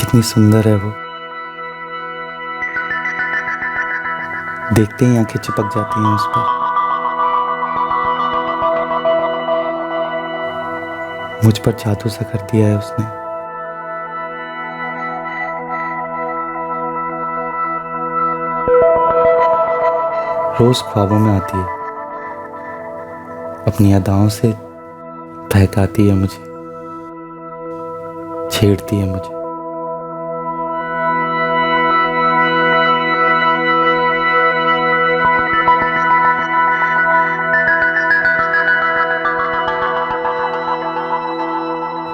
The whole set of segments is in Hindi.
कितनी सुंदर है वो। देखते ही आंखें चिपक जाती हैं उस पर। मुझ पर जादू सा कर दिया है उसने। रोज ख्वाबों में आती है, अपनी अदाओं से बहकाती है मुझे, छेड़ती है मुझे।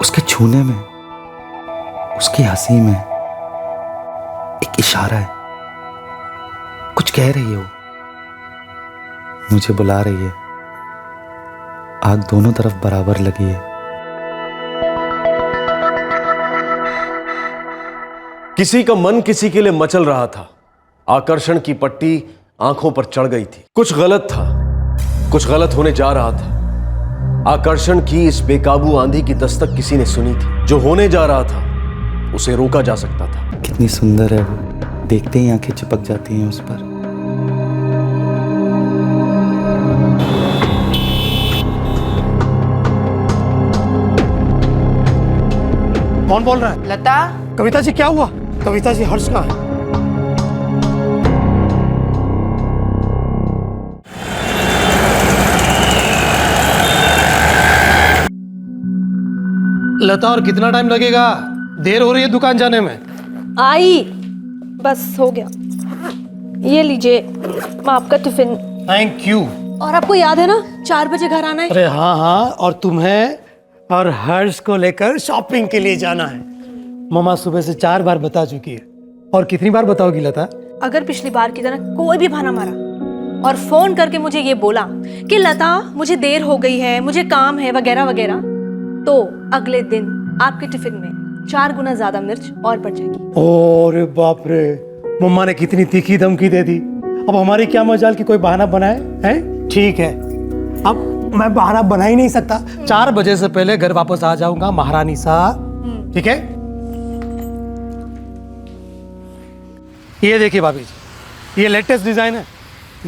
उसके छूने में, उसकी हंसी में एक इशारा है, कुछ कह रही है वो, मुझे बुला रही है। आग दोनों तरफ बराबर लगी है। किसी का मन किसी के लिए मचल रहा था। आकर्षण की पट्टी आंखों पर चढ़ गई थी। कुछ गलत था, कुछ गलत होने जा रहा था। आकर्षण की इस बेकाबू आंधी की दस्तक किसी ने सुनी थी। जो होने जा रहा था उसे रोका जा सकता था। कितनी सुंदर है वो, देखते ही आंखें चिपक जाती हैं उस पर। कौन बोल रहा है? लता। कविता जी क्या हुआ? कविता जी हर्ष कहाँ है? लता, और कितना टाइम लगेगा? देर हो रही है दुकान जाने में। आई, बस हो गया। ये लीजिए आपका टिफिन। Thank you. और आपको याद है ना 4 बजे घर आना है? अरे हाँ हाँ, और तुम्हें और हर्ष को लेकर शॉपिंग के लिए जाना है। मम्मा सुबह से 4 बार बता चुकी है। और कितनी बार बताओगी लता? अगर पिछली बार की तरह कोई भी बहाना मारा और फोन करके मुझे ये बोला कि लता मुझे देर हो गई है, मुझे काम है वगैरह वगैरह, तो अगले दिन आपके टिफिन में 4 गुना ज्यादा मिर्च और बढ़ जाएगी। ओरे बाप रे, मम्मा ने कितनी तीखी धमकी दे दी। अब हमारी क्या मजाल कि कोई बहाना बनाए हैं? ठीक है, अब मैं बहाना बना ही नहीं सकता। 4 बजे से पहले घर वापस आ जाऊंगा महारानी साहब, ठीक है? ये देखिए भाभी जी, ये लेटेस्ट डिजाइन है,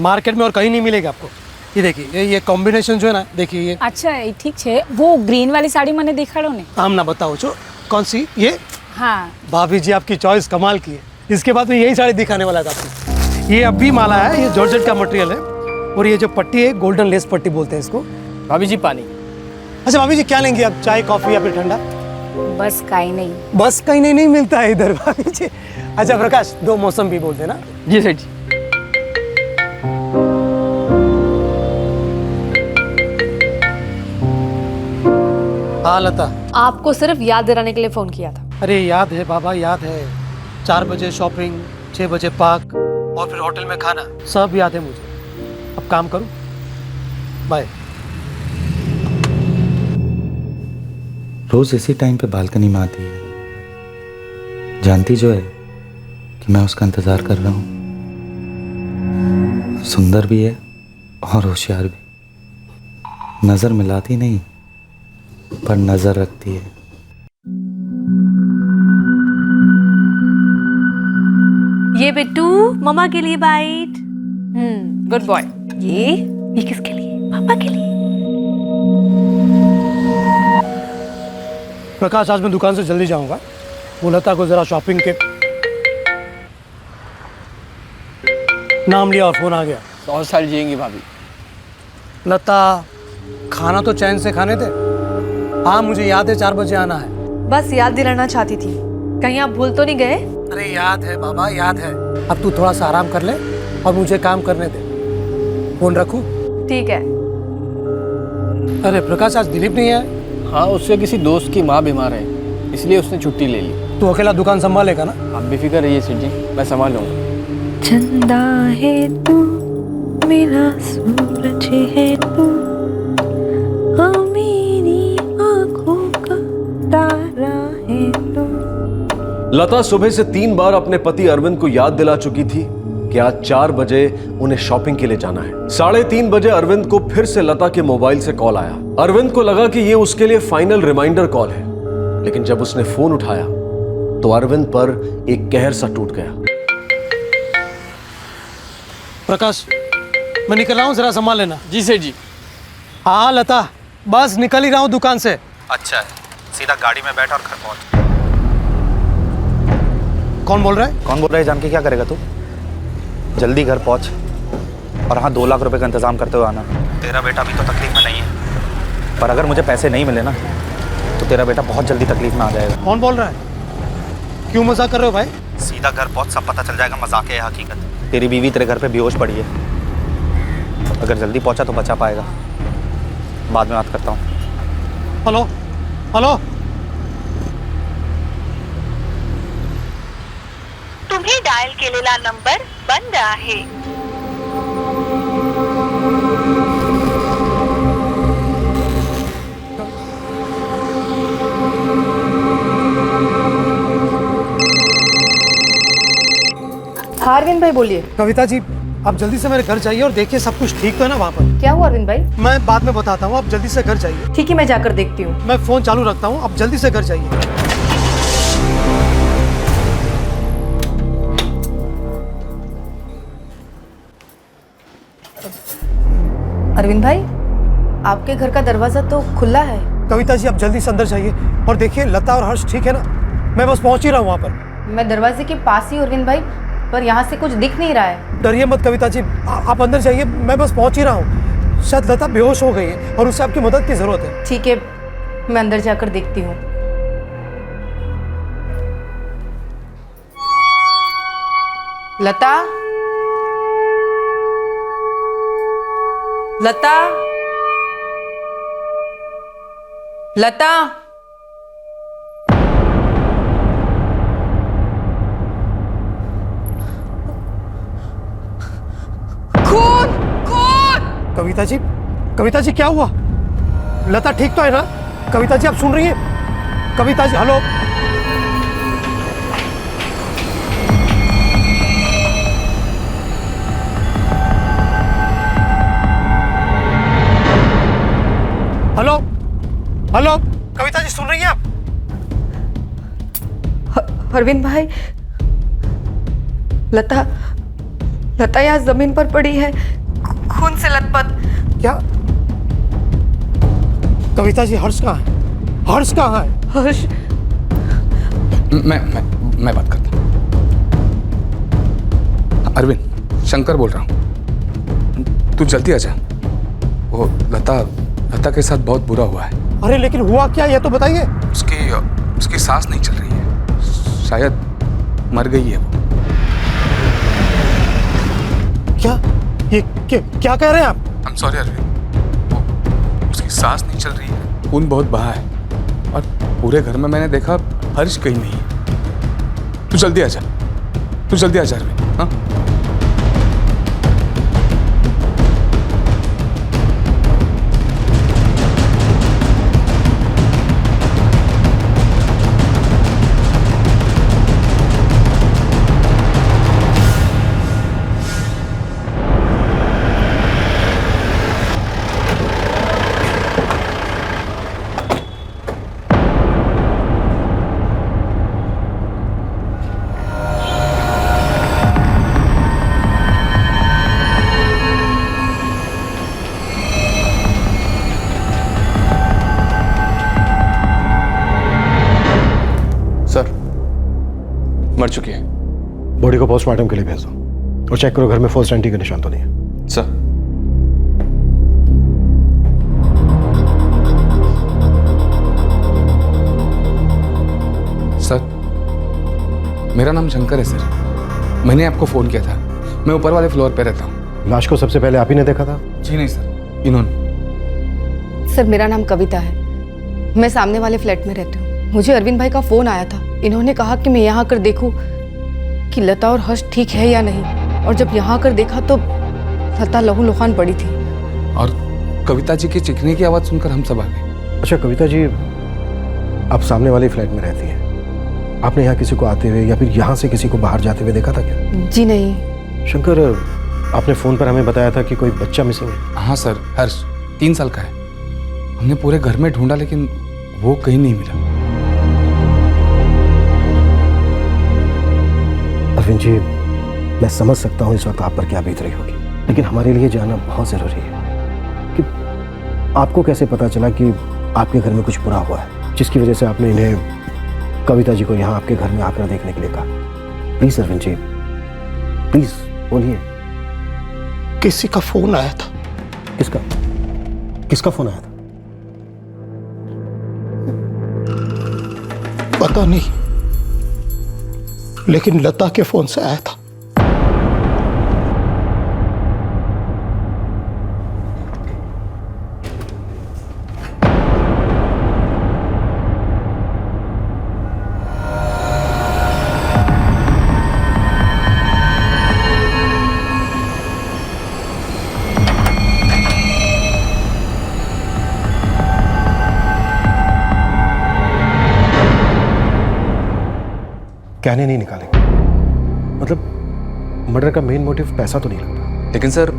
मार्केट में और कहीं नहीं मिलेगा आपको। ये देखिए, ये कॉम्बिनेशन जो है ना, देखिए ये। अच्छा ठीक है, वो ग्रीन वाली साड़ी मैंने देखा ने। हम ना बताओ जो कौन सी? ये हाँ भाभी जी आपकी चॉइस कमाल की है। इसके बाद में यही साड़ी दिखाने वाला था आपको। ये अभी माला है, ये जॉर्जेट का मटेरियल है, और ये जो पट्टी है गोल्डन लेस पट्टी बोलते हैं इसको। भाभी जी पानी। अच्छा भाभी जी क्या लेंगे आप, चाय कॉफी या फिर ठंडा? बस कहीं नहीं। बस कहीं नहीं मिलता है इधर भाभी जी। अच्छा प्रकाश, 2 मौसम भी बोलते हैं ना? जी सेठ जी। हाँ लता। आपको सिर्फ याद दिलाने के लिए फोन किया था। अरे याद है बाबा, याद है। 4 बजे शॉपिंग, 6 बजे पार्क, और फिर होटल में खाना, सब याद है मुझे। अब काम करूं, बाय। रोज इसी टाइम पे बालकनी में आती है, जानती जो है कि मैं उसका इंतजार कर रहा हूँ। सुंदर भी है और होशियार भी। नजर मिलाती नहीं पर नजर रखती है। ये बिट्टू मम्मा के लिए बाइट। Good boy. ये किसके लिए? पापा के लिए। प्रकाश, आज मैं दुकान से जल्दी जाऊंगा। वो लता को जरा शॉपिंग के नाम लिया और फोन आ गया। 100 साल जिएंगी भाभी। लता, खाना तो चैन से खाने थे। हाँ मुझे याद है 4 बजे आना है। बस याद दिलाना चाहती थी, कहीं आप भूल तो नहीं गए? अरे याद है बाबा, याद है। अब तू थोड़ा सा आराम कर ले और मुझे काम करने दे। फोन रखूं? ठीक है। अरे प्रकाश, आज दिलीप नहीं है? हाँ, उसके किसी दोस्त की माँ बीमार है, इसलिए उसने छुट्टी ले ली। तू अकेला दुकान संभालेगा ना? आप बेफिक्र रहिए सेठ जी, मैं संभाल लूँगा। चंदा है तू, मेरा सूरज है तू, हाँ मेरी आँखों का तारा है तू। लता सुबह से 3 बार अपने पति अरविंद को याद दिला चुकी थी कि आज 4 बजे उन्हें शॉपिंग के लिए जाना है। 3:30 बजे अरविंद को फिर से लता के मोबाइल से कॉल आया। अरविंद को लगा कि ये उसके लिए फाइनल रिमाइंडर कॉल है, लेकिन जब उसने फोन उठाया तो अरविंद पर एक कहर सा टूट गया। प्रकाश, मैं निकल रहा हूँ, जरा संभाल लेना। जी सेठ जी। हाँ लता, बस निकल ही रहा हूँ दुकान से। अच्छा है, सीधा गाड़ी में बैठ और घर पहुंच। कौन बोल रहा है? कौन बोल रहा है जान के क्या करेगा तू? जल्दी घर पहुंच और हाँ 2 लाख रुपए का इंतजाम करते हुए आना। तेरा बेटा अभी तो तकलीफ में नहीं है, पर अगर मुझे पैसे नहीं मिले ना तो तेरा बेटा बहुत जल्दी तकलीफ में आ जाएगा। कौन बोल रहा है? क्यों मजाक कर रहे हो भाई? सीधा घर पहुंच, सब पता चल जाएगा मजाक है या हकीकत। तेरी बीवी तेरे घर पे बेहोश पड़ी है, अगर जल्दी पहुंचा तो बचा पाएगा। बाद में बात करता हूँ। हेलो हेलो, तुम्ही डायल केलेला नंबर बंद आहे। हाँ अरविंद भाई बोलिए। कविता जी आप जल्दी से मेरे घर जाइए और देखिए सब कुछ ठीक तो है ना वहाँ पर। क्या हुआ अरविंद भाई? मैं बाद में बताता हूँ, आप जल्दी से घर जाइए। ठीक है, मैं जाकर देखती हूँ। मैं फोन चालू रखता हूँ, आप जल्दी से घर जाइए। अरविंद भाई, आपके घर का दरवाजा तो खुला है। कविता जी आप जल्दी से अंदर जाइए और देखिए लता और हर्ष ठीक है ना? मैं बस पहुँच ही रहा हूँ वहाँ पर। मैं दरवाजे के पास ही अरविंद भाई, पर यहाँ से कुछ दिख नहीं रहा है। डरिए मत कविता जी, आप अंदर जाइए, मैं बस पहुँच ही रहा हूँ। शायद लता बेहोश हो गई है और उससे आपकी मदद की ज़रूरत है। ठीक है, मैं अंदर जाकर देखती हूँ। लता, लता, लता, खून, खून। कविता जी क्या हुआ? लता ठीक तो है ना? कविता जी आप सुन रही हैं? Kavita ji hello. Hello hello, Kavita ji सुन रही हैं आप? अरविंद भाई, लता लता यहाँ जमीन पर पड़ी है, खून से लथपथ। क्या? कविता जी हर्ष कहाँ है? हर्ष कहाँ है? हर्ष, मैं बात करता हूँ। अरविंद, शंकर बोल रहा हूँ, तू जल्दी आ जा। वो लता के साथ बहुत बुरा हुआ है। अरे लेकिन हुआ क्या, ये तो बताइए। उसकी सांस नहीं चल रही है, शायद मर गई है वो। क्या कह रहे हैं आप? आई एम सॉरी अरविंद, उसकी सांस नहीं चल रही है, खून बहुत बहा है और पूरे घर में मैंने देखा हर्ष कहीं नहीं है। तू जल्दी आ जा अरविंद। हाँ मर चुकी है। बॉडी को पोस्टमार्टम के लिए भेज दो और चेक करो घर में फर्स्ट एंटी के निशान तो नहीं है। सर, मेरा नाम शंकर है सर। मैंने आपको फोन किया था, मैं ऊपर वाले फ्लोर पे रहता हूँ। लाश को सबसे पहले आप ही ने देखा था? जी नहीं सर, इन्होंने। सर मेरा नाम कविता है, मैं सामने वाले फ्लैट में रहती हूँ। मुझे अरविंद भाई का फोन आया था, इन्होंने कहा कि मैं यहाँ आकर देखूं कि लता और हर्ष ठीक है या नहीं, और जब यहाँ आकर देखा तो लता लहूलुहान पड़ी थी और कविता जी की चीखने की आवाज़ सुनकर हम सब आ गए। अच्छा कविता जी, आप सामने वाले फ्लैट में रहती हैं, आपने यहाँ किसी को आते हुए या फिर यहाँ से किसी को बाहर जाते हुए देखा था क्या? जी नहीं। शंकर, आपने फ़ोन पर हमें बताया था कि कोई बच्चा मिसिंग है। हाँ सर, हर्ष 3 साल का है। हमने पूरे घर में ढूंढा लेकिन वो कहीं नहीं मिला। अरविंद जी, मैं समझ सकता हूँ इस वक्त आप पर क्या बीत रही होगी, लेकिन हमारे लिए जानना बहुत ज़रूरी है कि आपको कैसे पता चला कि आपके घर में कुछ बुरा हुआ है, जिसकी वजह से आपने इन्हें कविता जी को यहाँ आपके घर में आकर देखने के लिए कहा। प्लीज़ अरविंद जी, प्लीज़ बोलिए। किसी का फोन आया था। किसका किसका फोन आया था? पता नहीं, लेकिन लता के फोन से आया था। कहने नहीं निकालेंगे, मतलब मर्डर का मेन मोटिव पैसा तो नहीं लगता। लेकिन सर,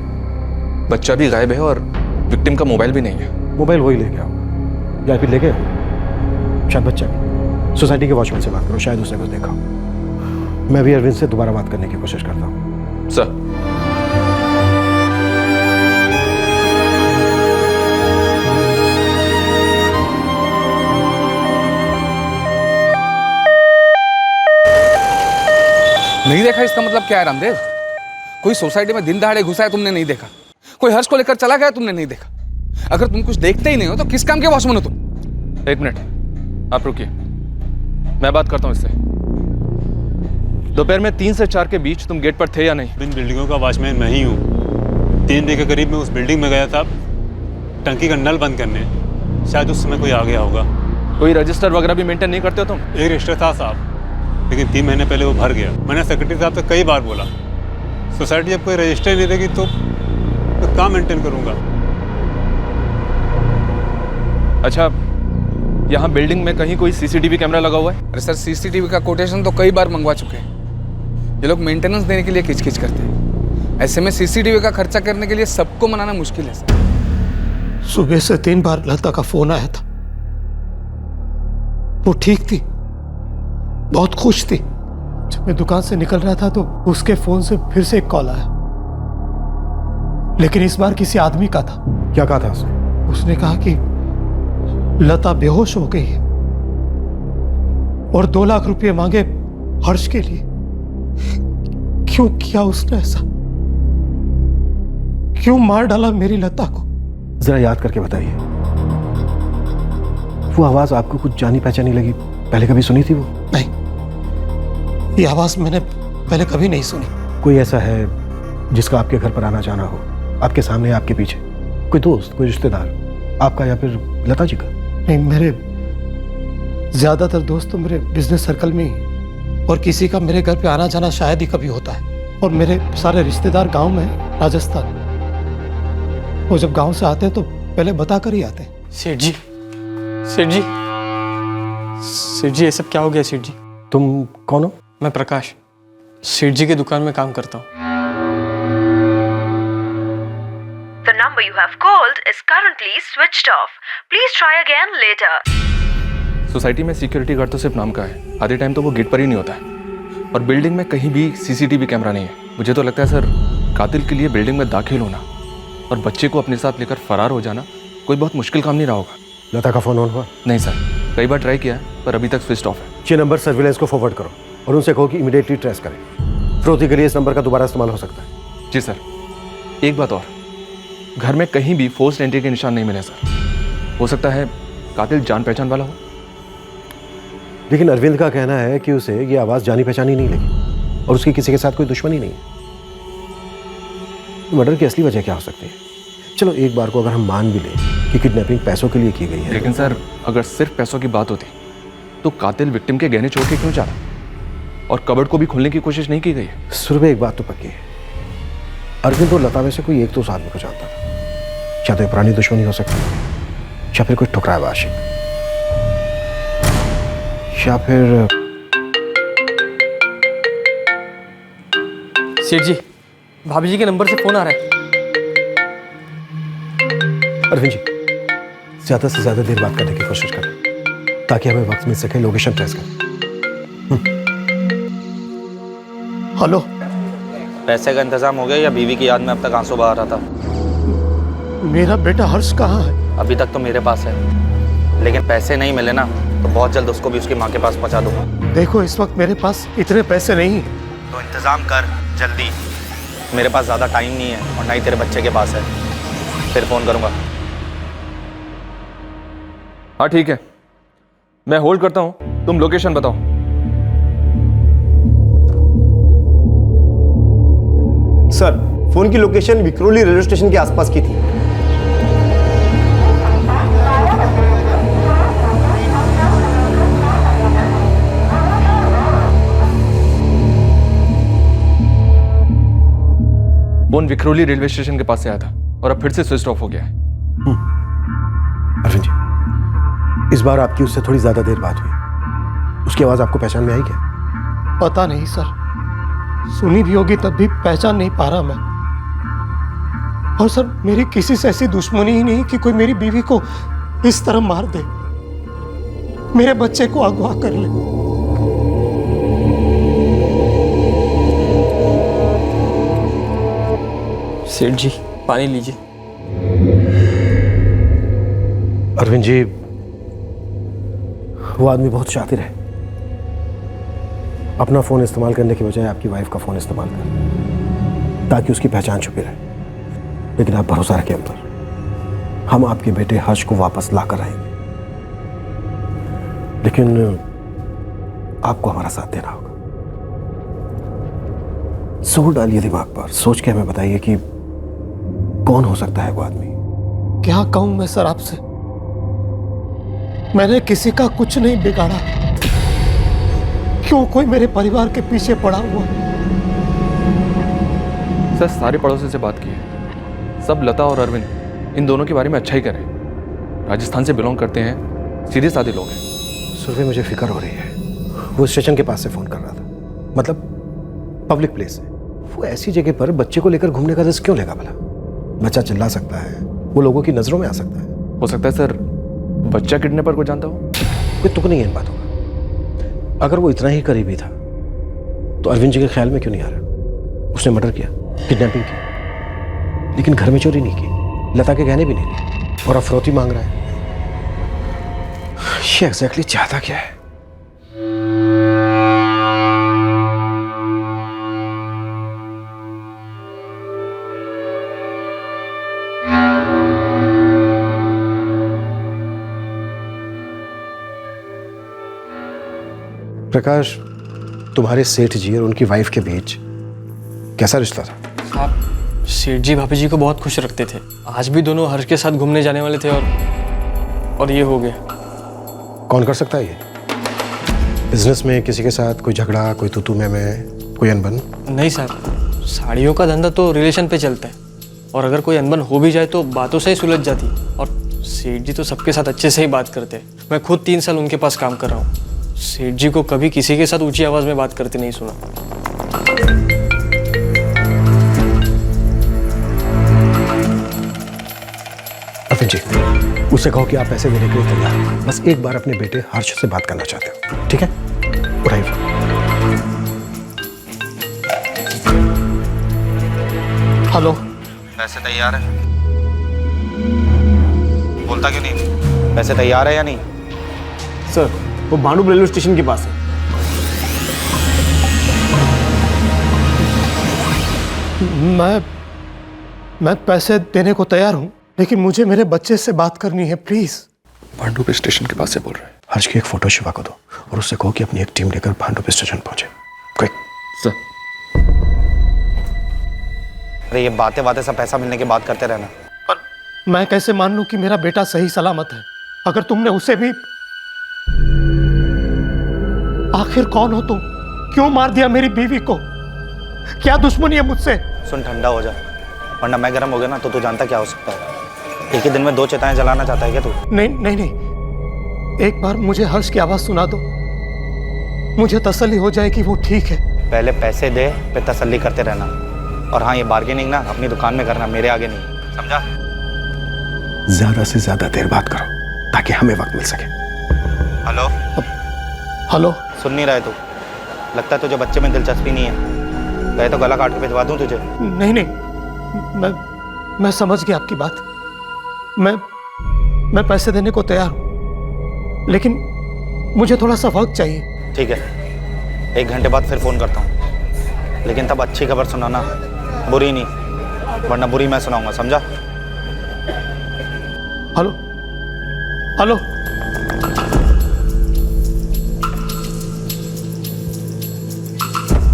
बच्चा भी गायब है और विक्टिम का मोबाइल भी नहीं है। मोबाइल वही ले गया हो या फिर ले गए शायद बच्चा भी। सोसाइटी के वॉचमैन से बात करो, शायद उसने कुछ देखा हो। मैं भी अरविंद से दोबारा बात करने की कोशिश करता हूँ। सर, नहीं देखा इसका मतलब क्या है रामदेव? कोई सोसाइटी में दिन दहाड़े घुसा है तुमने नहीं देखा, कोई हर्ष को लेकर चला गया तुमने नहीं देखा। अगर तुम कुछ देखते ही नहीं हो तो किस काम के वॉचमैन हो तुम? एक मिनट, आप रुकिए, मैं बात करता हूँ इससे। दोपहर में 3 से 4 के बीच तुम गेट पर थे या नहीं? इन बिल्डिंगों का वॉचमैन मैं ही हूँ। 3 बजे के करीब मैं उस बिल्डिंग में गया था टंकी का नल बंद करने, शायद उस समय कोई आ गया होगा। कोई रजिस्टर वगैरह भी मेंटेन नहीं करते हो तुम? एक रजिस्टर था साहब, लेकिन 3 महीने पहले वो भर गया। मैंने सेक्रेटरी साहब से कई बार बोला, सोसाइटी जब कोई रजिस्टर नहीं देगी तो कहाँ मेंटेन करूँगा। अच्छा, यहाँ बिल्डिंग में कहीं कोई सीसीटीवी कैमरा लगा हुआ है? अरे सर, सीसीटीवी का कोटेशन तो कई बार मंगवा चुके हैं। ये लोग मेंटेनेंस देने के लिए खिचखिच करते हैं। ऐसे में सीसीटीवी का खर्चा करने के लिए सबको मनाना मुश्किल है सर। सुबह से 3 बार लता का फोन आया था। वो ठीक थी, बहुत खुश थी। जब मैं दुकान से निकल रहा था तो उसके फोन से फिर से एक कॉल आया, लेकिन इस बार किसी आदमी का था। क्या कहा था उसने? उसने कहा कि लता बेहोश हो गई है और 2 लाख रुपए मांगे हर्ष के लिए। क्यों किया उसने ऐसा? क्यों मार डाला मेरी लता को? जरा याद करके बताइए, वो आवाज आपको कुछ जानी पहचानी लगी? पहले कभी सुनी थी वो? नहीं, ये आवाज मैंने पहले कभी नहीं सुनी। कोई ऐसा है जिसका आपके घर पर आना जाना हो, आपके सामने आपके पीछे? कोई दोस्त, कोई रिश्तेदार आपका या फिर लता जी का? नहीं, मेरे ज्यादातर दोस्त तो मेरे बिजनेस सर्कल में ही, और किसी का मेरे घर पे आना जाना शायद ही कभी होता है। और मेरे सारे रिश्तेदार गांव में हैं, राजस्थान। वो जब गांव से आते हैं तो पहले बता कर ही आते हैं। सेठ जी, सेठ जी, सेठ जी, ये सब क्या हो गया सेठ जी? तुम कौन हो? मैं प्रकाश, सेठ जी की दुकान में काम करता हूँ। The number you have called is currently switched off. Please try again later. Society में सिक्योरिटी गार्ड तो सिर्फ नाम का है, आधे टाइम तो वो गेट पर ही नहीं होता है। और बिल्डिंग में कहीं भी सीसीटीवी कैमरा नहीं है। मुझे तो लगता है सर, कातिल के लिए बिल्डिंग में दाखिल होना और बच्चे को अपने साथ लेकर फरार हो जाना कोई बहुत मुश्किल काम नहीं रहा होगा। लता का फोन ऑन हुआ? नहीं सर, कई बार ट्राई किया है पर अभी तक स्विच ऑफ है। ये नंबर सर्विलेंस को फॉरवर्ड करो और उनसे कहो कि इमीडिएटली ट्रेस करें। फिरौती के लिए इस नंबर का दोबारा इस्तेमाल हो सकता है। जी सर। एक बात और, घर में कहीं भी फोर्स्ड एंट्री के निशान नहीं मिले सर। हो सकता है कातिल जान पहचान वाला हो। लेकिन अरविंद का कहना है कि उसे ये आवाज जानी पहचानी नहीं लगी और उसकी किसी के साथ कोई दुश्मनी नहीं है। मर्डर की असली वजह क्या हो सकती है? चलो एक बार को अगर हम मान भी लें कि किडनैपिंग पैसों के लिए की गई है, लेकिन सर अगर सिर्फ पैसों की बात होती तो कातिल विक्टिम के गहने छोड़ के क्यों जा रहा? और कबर्ड को भी खोलने की कोशिश नहीं की गई है। सुरभि, एक बात तो पक्की है, अरविंद और लता में से कोई एक तो उस आदमी को जानता था। या तो पुरानी दुश्मनी हो सकती है, या फिर कोई ठुकराया हुआ आशिक, या फिर सेठ जी, भाभी जी के नंबर से फोन आ रहा है। अरविंद जी, ज्यादा से ज्यादा देर बात करने की कोशिश करें ताकि हमें वक्त मिल सके लोकेशन ट्रेस करें। हेलो। पैसे का इंतजाम हो गया या बीवी की याद में अब तक आंसू बहा रहा था? मेरा बेटा हर्ष कहाँ है? अभी तक तो मेरे पास है, लेकिन पैसे नहीं मिले ना तो बहुत जल्द उसको भी उसकी माँ के पास पहुँचा दूंगा। देखो इस वक्त मेरे पास इतने पैसे नहीं, तो इंतजाम कर जल्दी। मेरे पास ज़्यादा टाइम नहीं है और ना ही तेरे बच्चे के पास है। फिर फ़ोन करूँगा। हाँ ठीक है, मैं होल्ड करता हूँ, तुम लोकेशन बताओ। सर, फोन की लोकेशन विक्रोली रेलवे स्टेशन के आसपास की थी। फोन विक्रोली रेलवे स्टेशन के पास से आया था और अब फिर से स्विच ऑफ हो गया है। अरविंद जी, इस बार आपकी उससे थोड़ी ज्यादा देर बात हुई। उसकी आवाज आपको पहचान में आई क्या? पता नहीं सर, सुनी भी होगी तब भी पहचान नहीं पा रहा मैं। और सर मेरी किसी से ऐसी दुश्मनी ही नहीं कि कोई मेरी बीवी को इस तरह मार दे, मेरे बच्चे को अगवा कर ले। सेठ जी पानी लीजिए। अरविंद जी, वो आदमी बहुत शातिर है। अपना फोन इस्तेमाल करने के बजाय आपकी वाइफ का फोन इस्तेमाल कर, ताकि उसकी पहचान छुपी रहे। लेकिन आप भरोसा रखें हम पर, हम आपके बेटे हर्ष को वापस ला कर आएंगे। लेकिन आपको हमारा साथ देना होगा। जोर डालिए दिमाग पर, सोच के हमें बताइए कि कौन हो सकता है वो आदमी। क्या कहूं मैं सर आपसे, मैंने किसी का कुछ नहीं बिगाड़ा, क्यों कोई मेरे परिवार के पीछे पड़ा हुआ? सर सारे पड़ोसी से बात की है, सब लता और अरविंद इन दोनों के बारे में अच्छा ही कर रहे हैं। राजस्थान से बिलोंग करते हैं, सीधे साधे लोग हैं। सुरभि, मुझे फिक्र हो रही है। वो स्टेशन के पास से फोन कर रहा था, मतलब पब्लिक प्लेस है। वो ऐसी जगह पर बच्चे को लेकर घूमने का रिस्क क्यों लेगा भला? बच्चा चिल्ला सकता है, वो लोगों की नजरों में आ सकता है। हो सकता है सर बच्चा किडनैपर को जानता हो। कोई तुक नहीं है इन बातों का। अगर वो इतना ही करीबी था तो अरविंद जी के ख्याल में क्यों नहीं आ रहा? उसने मर्डर किया, किडनैपिंग की, लेकिन घर में चोरी नहीं की, लता के गहने भी नहीं लिए, और अब फिरौती मांग रहा है। ये एग्जैक्टली चाहता क्या है? प्रकाश, तुम्हारे सेठ जी और उनकी वाइफ के बीच कैसा रिश्ता था? आप सेठ जी भाभी जी को बहुत खुश रखते थे। आज भी दोनों हर्ष के साथ घूमने जाने वाले थे और ये हो गया। कौन कर सकता है ये? बिजनेस में किसी के साथ कोई झगड़ा, कोई तू में कोई अनबन? नहीं साहब, साड़ियों का धंधा तो रिलेशन पे चलता है, और अगर कोई अनबन हो भी जाए तो बातों से ही सुलझ जाती। और सेठ जी तो सबके साथ अच्छे से ही बात करते हैं। मैं खुद 3 साल उनके पास काम कर रहा हूँ। सेठ जी को कभी किसी के साथ ऊंची आवाज में बात करते नहीं सुना। अरविंद जी, उससे कहो कि आप पैसे देने के लिए तैयार हैं। बस एक बार अपने बेटे हर्ष से बात करना चाहते हो, ठीक है? उठाइए फोन। हेलो। पैसे तैयार है? बोलता क्यों नहीं? पैसे तैयार है या नहीं? सर, वो भांडुप रेलवे स्टेशन के पास है। मैं पैसे देने को तैयार हूं, लेकिन मुझे मेरे बच्चे से बात करनी है, प्लीज। भांडुप स्टेशन के पास से बोल रहे हैं। हर्ष की एक फोटो शिवा को दो और उससे कहो कि अपनी एक टीम लेकर भांडुप स्टेशन पहुंचे। क्विक। सर। अरे ये बातें बातें सब पैसा मिलने की बात करते रहना। पर मैं कैसे मान लूं कि मेरा बेटा सही सलामत है, अगर तुमने उसे भी... आखिर कौन हो तुम? क्यों मार दिया मेरी बीवी को? क्या दुश्मनी है मुझसे? सुन, ठंडा हो जा, वरना मैं गर्म हो गया ना तो तू जानता क्या हो सकता है। एक ही दिन में 2 चिताएं जलाना चाहता है क्या तू? नहीं नहीं नहीं, एक बार मुझे हर्ष की आवाज सुना दो, मुझे तसल्ली हो जाए कि वो ठीक है। पहले पैसे दे, फिर तसल्ली करते रहना। और हाँ, ये बार्गेनिंग ना अपनी दुकान में करना, मेरे आगे नहीं, समझा? ज्यादा से ज्यादा देर बात करो ताकि हमें वक्त मिल सके। हेलो। हेलो। सुन नहीं रहा है तू? लगता है तुझे बच्चे में दिलचस्पी नहीं है। कहे तो गला काट के भिजवा दूं तुझे। नहीं नहीं, मैं समझ गया आपकी बात। मैं पैसे देने को तैयार हूं, लेकिन मुझे थोड़ा सा वक्त चाहिए। ठीक है, 1 घंटे बाद फिर फोन करता हूँ, लेकिन तब अच्छी खबर सुनाना, बुरी नहीं, वरना बुरी मैं सुनाऊंगा, समझा? Hello hello.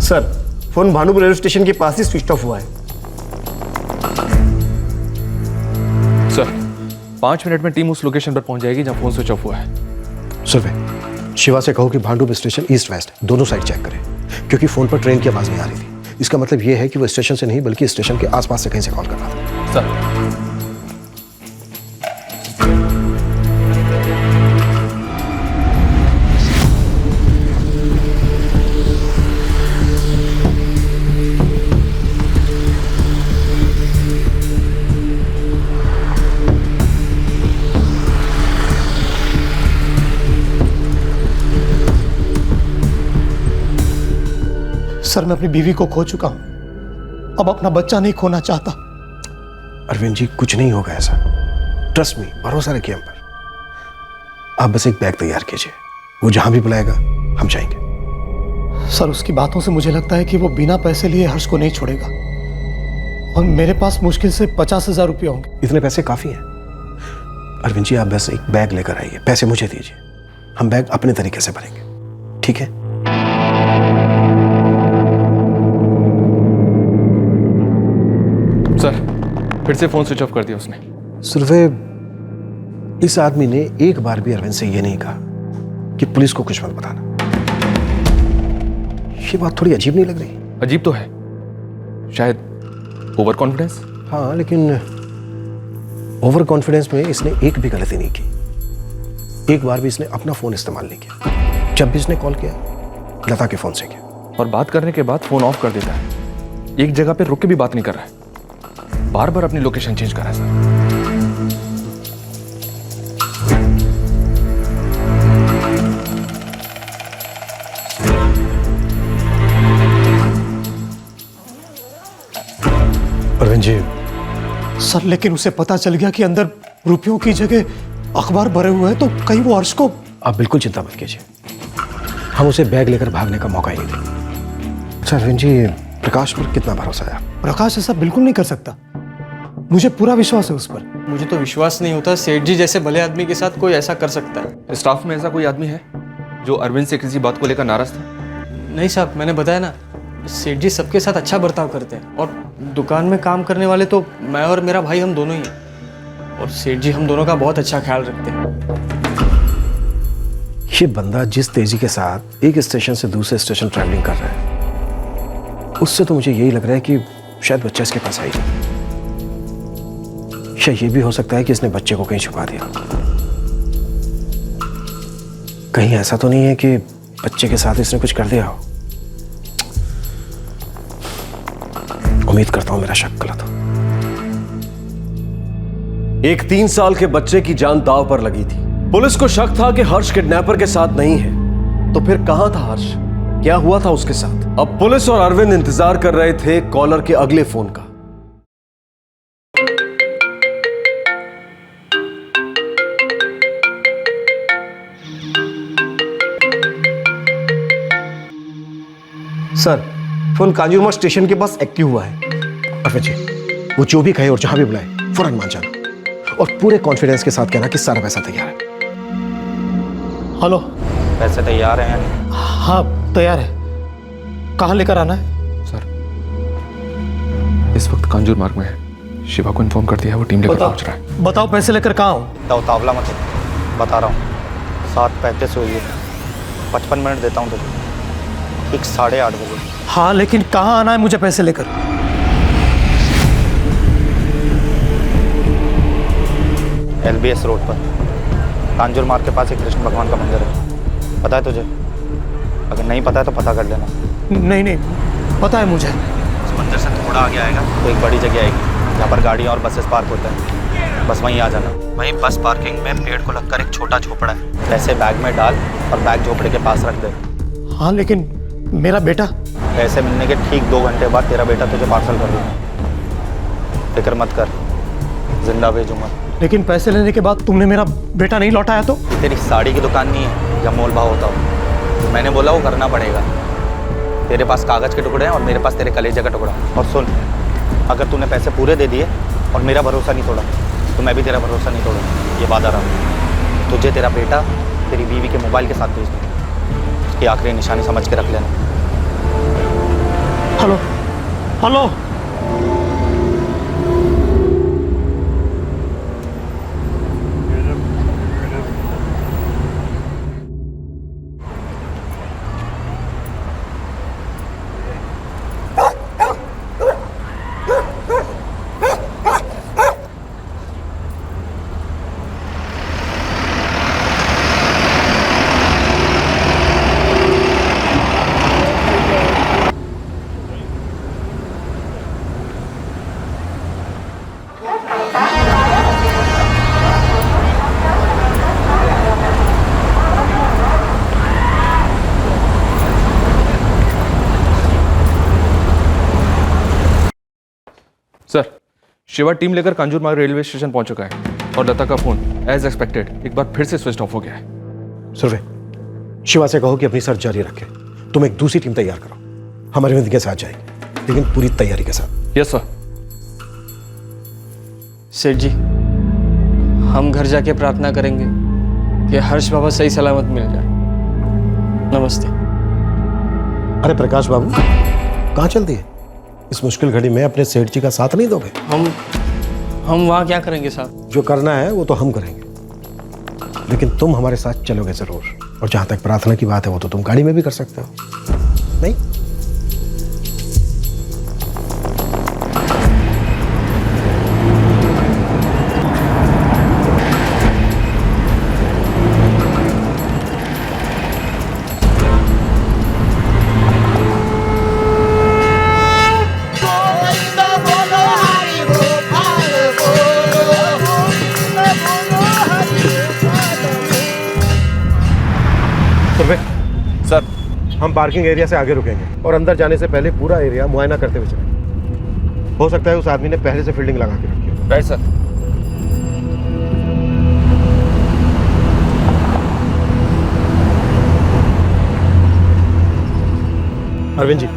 Sir, phone Bhanupur railway station के पास ही स्विच ऑफ हुआ है। सर 5 मिनट में टीम उस लोकेशन पर पहुंच जाएगी जहां फोन स्विच ऑफ हुआ है। सुरभि, शिवा से कहो कि भानुपुर स्टेशन ईस्ट वेस्ट दोनों साइड चेक करें, क्योंकि फोन पर ट्रेन की आवाज नहीं आ रही थी। इसका मतलब यह है कि वो स्टेशन से नहीं बल्कि स्टेशन के आसपास से कहीं से कॉल कर रहा था। सर सर, मैं अपनी बीवी को खो चुका हूं, अब अपना बच्चा नहीं खोना चाहता। अरविंद जी, कुछ नहीं होगा ऐसा, ट्रस्ट मी, भरोसा रखिए हम पर। आप बस एक बैग तैयार कीजिए, वो जहां भी बुलाएगा हम जाएंगे। सर, उसकी बातों से मुझे लगता है कि वो बिना पैसे लिए हर्ष को नहीं छोड़ेगा, और मेरे पास मुश्किल से 50,000 रुपये होंगे। इतने पैसे काफी हैं। अरविंद जी, आप बस एक बैग लेकर आइए, पैसे मुझे दीजिए, हम बैग अपने तरीके से भरेंगे, ठीक है? सर फिर से फोन स्विच ऑफ कर दिया उसने। सुरभि, इस आदमी ने एक बार भी अरविंद से यह नहीं कहा कि पुलिस को कुछ मत बताना। ये बात थोड़ी अजीब नहीं लग रही? अजीब तो है, शायद ओवर कॉन्फिडेंस। हाँ, लेकिन ओवर कॉन्फिडेंस में इसने एक भी गलती नहीं की। एक बार भी इसने अपना फोन इस्तेमाल नहीं किया। जब भी इसने कॉल किया, लता के फोन से किया, और बात करने के बाद फोन ऑफ कर देता है। एक जगह पे रुक के भी बात नहीं कर रहा है, बार बार अपनी लोकेशन चेंज कर रहा है। सर अरविंद जी। सर, लेकिन उसे पता चल गया कि अंदर रुपयों की जगह अखबार भरे हुए हैं, तो कहीं वो हर्ष को। आप बिल्कुल चिंता मत कीजिए, हम उसे बैग लेकर भागने का मौका ही नहीं देंगे। अच्छा अरविंद जी, प्रकाश पर कितना भरोसा है? प्रकाश ऐसा बिल्कुल नहीं कर सकता, मुझे पूरा विश्वास है उस पर। मुझे तो विश्वास नहीं होता सेठ जी जैसे भले आदमी के साथ कोई ऐसा कर सकता है। स्टाफ में ऐसा कोई आदमी है जो अरविंद से किसी बात को लेकर नाराज था? नहीं साहब, मैंने बताया ना, सेठ जी सबके साथ अच्छा बर्ताव करते हैं, और दुकान में काम करने वाले तो मैं और मेरा भाई हम दोनों ही हैं, और सेठ जी हम दोनों का बहुत अच्छा ख्याल रखते हैं। ये बंदा जिस तेजी के साथ एक स्टेशन से दूसरे स्टेशन ट्रैवलिंग कर रहा है, उससे तो मुझे यही लग रहा है कि शायद बच्चा इसके पास आई नहीं। या ये भी हो सकता है कि इसने बच्चे को कहीं छुपा दिया। कहीं ऐसा तो नहीं है कि बच्चे के साथ इसने कुछ कर दिया हो? उम्मीद करता हूं मेरा शक गलत हो। एक 3 साल के बच्चे की जान दांव पर लगी थी। पुलिस को शक था कि हर्ष किडनैपर के साथ नहीं है, तो फिर कहां था हर्ष? क्या हुआ था उसके साथ? अब पुलिस और अरविंद इंतजार कर रहे थे कॉलर के अगले फोन का। सर, फोन कांजूरमार्ग स्टेशन के पास एक्टिव हुआ है। अरविंद जी, वो जो भी कहे और जहां भी बुलाए फौरन मान जाना, और पूरे कॉन्फिडेंस के साथ कहना कि सारा पैसा तैयार है। हेलो। पैसे तैयार हैं? हाँ तैयार है। कहाँ लेकर आना है? सर इस वक्त कांजूर मार्ग में है, शिवा को इन्फॉर्म कर दिया, वो टीम लेकर पहुंच रहा है। बताओ पैसे लेकर कहाँ हूँ? तो उतावला मत हो, बता रहा हूँ। 7:35 हुई है, 55 मिनट देता हूँ तुझे, ठीक 8:30 बजे। हाँ, लेकिन कहाँ आना है मुझे पैसे लेकर? LBS रोड पर कांजूर मार्ग के पास एक कृष्ण भगवान का मंदिर है, पता है तुझे? अगर नहीं पता है तो पता कर लेना। नहीं नहीं, पता है मुझे। उस मंदिर से थोड़ा आगे आएगा तो एक बड़ी जगह आएगी जहाँ पर गाड़ियाँ और बसेस पार्क होते हैं, बस वहीं आ जाना। वहीं बस पार्किंग में पेड़ को लगकर एक छोटा झोपड़ा है, पैसे बैग में डाल और बैग झोपड़े के पास रख दे। हाँ, लेकिन मेरा बेटा? पैसे मिलने के ठीक 2 घंटे बाद तेरा बेटा तुझे पार्सल कर दूंगा, फिक्र मत कर, जिंदा भेजूंगा। लेकिन पैसे लेने के बाद तुमने मेरा बेटा नहीं लौटाया तो? तेरी साड़ी की दुकान नहीं है जब मोल भाव होता हो। मैंने बोला वो करना पड़ेगा। तेरे पास कागज के टुकड़े हैं और मेरे पास तेरे कलेजे का टुकड़ा। और सुन, अगर तूने पैसे पूरे दे दिए और मेरा भरोसा नहीं तोड़ा तो मैं भी तेरा भरोसा नहीं तोड़ूंगा, ये वादा रहा। तुझे तेरा बेटा तेरी बीवी के मोबाइल के साथ भेज दूँ, उसकी आखिरी निशानी समझ के रख लेना। Hello hello, sir, Shiva team लेकर कांजूरमार्ग रेलवे स्टेशन पहुंच चुका है और लता का फोन एज एक्सपेक्टेड एक बार फिर से स्विच ऑफ हो गया है। सुरवे, शिवा से कहो कि अपनी सर्च जारी रखे। तुम एक दूसरी टीम तैयार करो, हम अरविंद के साथ जाएंगे, लेकिन पूरी तैयारी के साथ। Yes sir. सेठ जी, हम घर जाके प्रार्थना करेंगे कि हर्ष बाबा सही सलामत मिल जाए। नमस्ते। अरे प्रकाश बाबू, कहाँ चल दिए? इस मुश्किल घड़ी में अपने सेठ जी का साथ नहीं दोगे? हम वहाँ क्या करेंगे साहब? जो करना है वो तो हम करेंगे, लेकिन तुम हमारे साथ चलोगे जरूर। और जहाँ तक प्रार्थना की बात है वो तो तुम गाड़ी में भी कर सकते हो, नहीं? सर, हम पार्किंग एरिया से आगे रुकेंगे और अंदर जाने से पहले पूरा एरिया मुआयना करते हुए चलेंगे। हो सकता है उस आदमी ने पहले से फील्डिंग लगा के रखी हो। Right sir. अरविंद जी,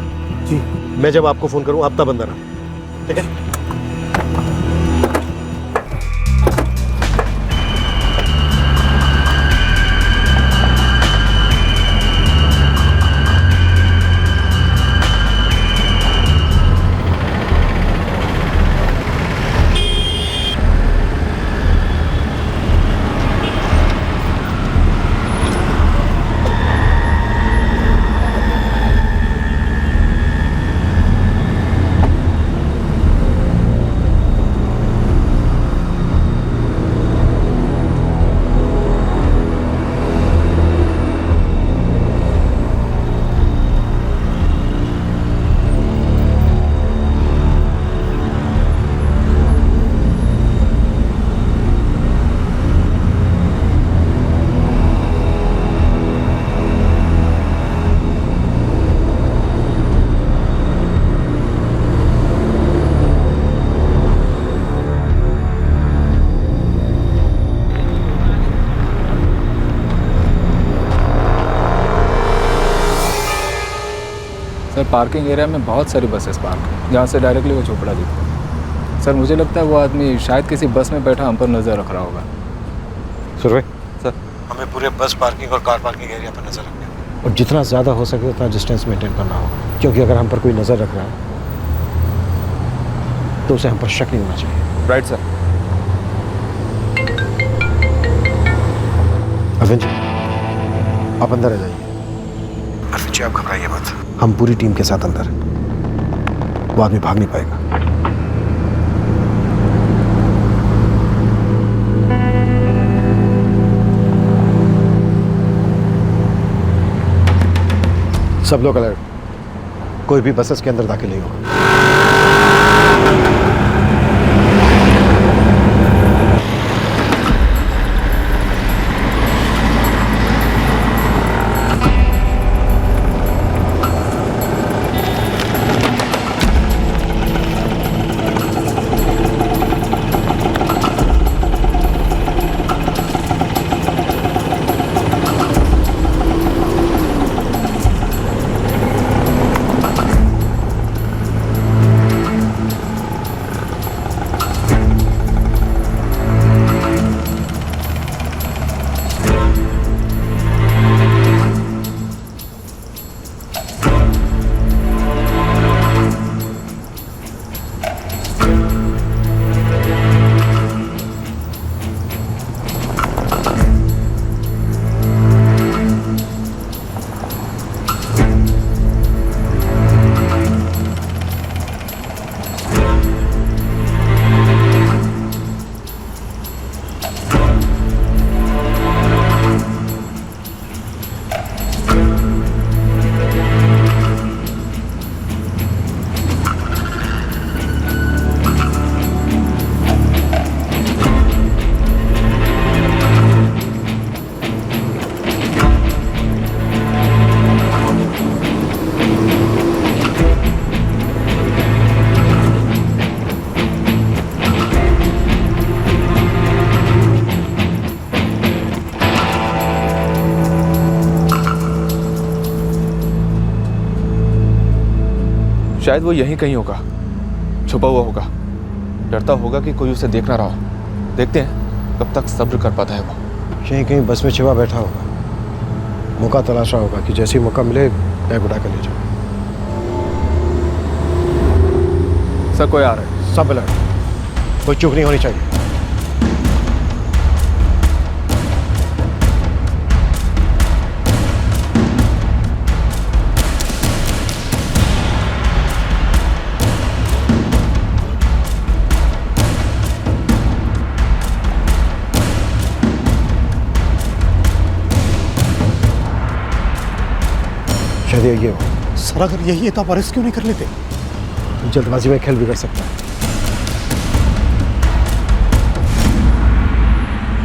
मैं जब आपको फोन करूं आप तब अंदर आना, ठीक है? सर, पार्किंग एरिया में बहुत सारी बसेस पार्क हैं जहाँ से डायरेक्टली वो चोपड़ा दिखता है। सर, मुझे लगता है वो आदमी शायद किसी बस में बैठा हम पर नज़र रख रहा होगा। सुरवे सर, हमें पूरे बस पार्किंग और कार पार्किंग एरिया पर नजर रखनी है और जितना ज़्यादा हो सके उतना डिस्टेंस मेंटेन करना होगा, क्योंकि अगर हम पर कोई नज़र रख रहा है तो उसे हम पर शक नहीं होना चाहिए। Right sir. अरविंद जी, आप अंदर आ जाइए। अरविंद जी, आप घबराइए मत, हम पूरी टीम के साथ अंदर हैं। वो आदमी भाग नहीं पाएगा। सब लोग अलर्ट, कोई भी बसेस के अंदर दाखिल नहीं होगा। शायद वो यहीं कहीं होगा, छुपा हुआ होगा। डरता होगा कि कोई उसे देख ना रहा हो। देखते हैं कब तक सब्र कर पाता है वो। कहीं कहीं बस में छिपा बैठा होगा, मौका तलाशा होगा कि जैसे ही मौका मिले बैग उठा कर ले जाओ। सर कोई आ रहा है। सब अलर्ट, कोई चूक नहीं होनी चाहिए। शायद ये हो। सर अगर यही है तो आप अरेस्ट क्यों नहीं कर लेते? जल्दबाजी में खेल बिगड़ सकता है।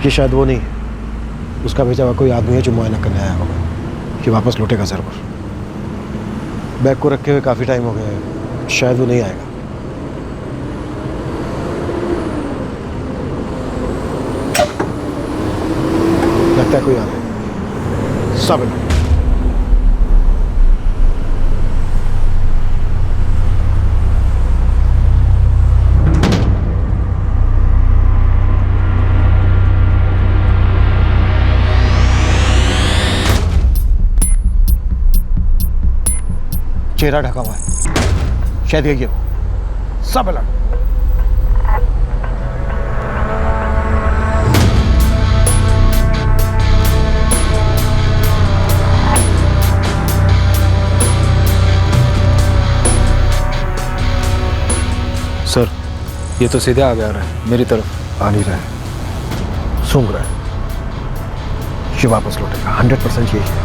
ये शायद वो नहीं है, उसका भेजा हुआ कोई आदमी है जो मुआयना करने आया होगा कि वापस लौटेगा जरूर। बैग को रखे हुए काफी टाइम हो गया है, शायद वो नहीं आएगा। लगता है कोई आ रहा है। सब चेहरा ढका हुआ है, शायद ये हो। सब अलर्ट। सर ये तो सीधे आ रहा है मेरी तरफ। आ नहीं रहा है, सूंघ रहा है। ये वापस लौटेगा, 100% यही है।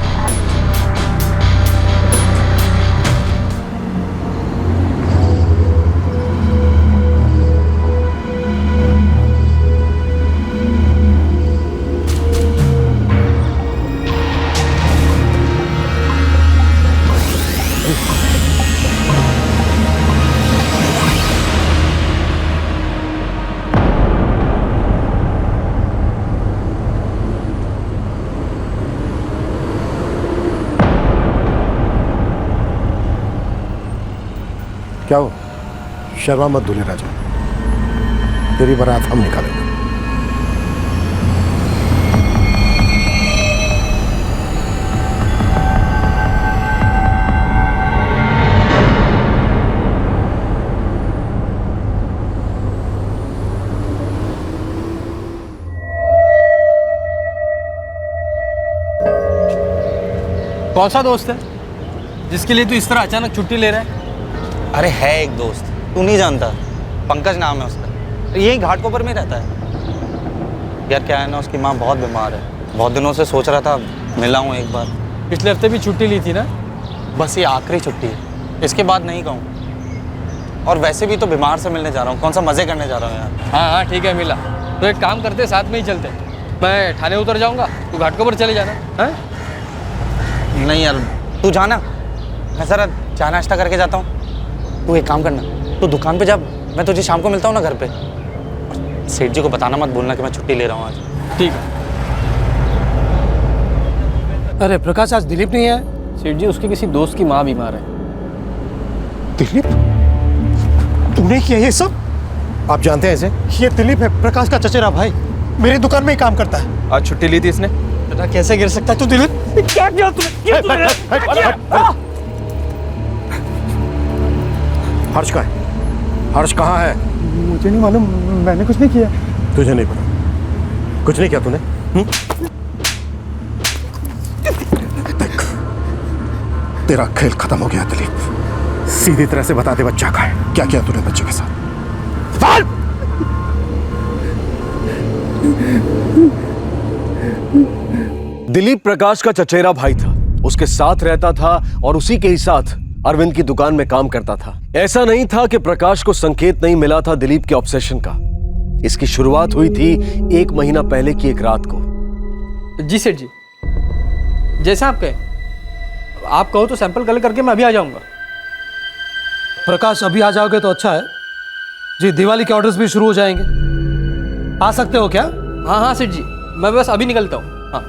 क्या हो? शर्मा मत दूल्हे राजा, तेरी बारात हम निकालेंगे। कौन सा दोस्त है जिसके लिए तू इस तरह अचानक छुट्टी ले रहा है? अरे है एक दोस्त, तू नहीं जानता, पंकज नाम है उसका, यही घाटकोपर में रहता है। यार क्या है ना, उसकी माँ बहुत बीमार है, बहुत दिनों से सोच रहा था मिला हूँ एक बार। पिछले हफ्ते भी छुट्टी ली थी ना? बस ये आखिरी छुट्टी है, इसके बाद नहीं कहूँ। और वैसे भी तो बीमार से मिलने जा रहा हूँ, कौन सा मज़े करने जा रहा हूँ यार। हाँ हाँ ठीक है, मिला तो एक काम करते, साथ में ही चलते। मैं थाने उतर जाऊँगा, तू घाटकोपर चले जाना है। नहीं यार तू जाना, मैं ज़रा चाय नाश्ता करके जाता हूँ। तू एक काम करना, तू दुकान पे जा, मैं तुझे शाम को मिलता हूँ ना घर पे। सेठ जी को बताना मत भूलना कि मैं छुट्टी ले रहा हूँ आज। ठीक है। अरे प्रकाश, आज दिलीप नहीं है? सेठ जी उसके किसी दोस्त की माँ बीमार है। दिलीप, तूने किया ये सब? आप जानते हैं इसे? ये दिलीप है, प्रकाश का चचेरा भाई, मेरी दुकान में ही काम करता है। आज छुट्टी ली थी इसने? बेटा कैसे गिर सकता है तू दिलीप? क्या किया तूने? हर्ष कहाँ है? हर्ष कहाँ है? मुझे नहीं मालूम, मैंने कुछ नहीं किया। तुझे नहीं पता? कुछ नहीं किया तूने? देख, तेरा खेल खत्म हो गया दिलीप। सीधी तरह से बता दे बच्चा कहाँ है, क्या किया तूने बच्चे के साथ? दिलीप प्रकाश का चचेरा भाई था, उसके साथ रहता था और उसी के ही साथ अरविंद की दुकान में काम करता था। ऐसा नहीं था कि प्रकाश को संकेत नहीं मिला था दिलीप के ऑब्सेशन का। इसकी शुरुआत हुई थी 1 महीना पहले की एक रात को। जी सेठ जी, जैसा आप कहें। आप कहो तो सैंपल कलेक्ट करके मैं अभी आ जाऊंगा। प्रकाश अभी आ जाओगे तो अच्छा है जी, दिवाली के ऑर्डर्स भी शुरू हो जाएंगे। आ सकते हो क्या? हाँ हाँ सेठ जी, मैं बस अभी निकलता हूँ। हाँ।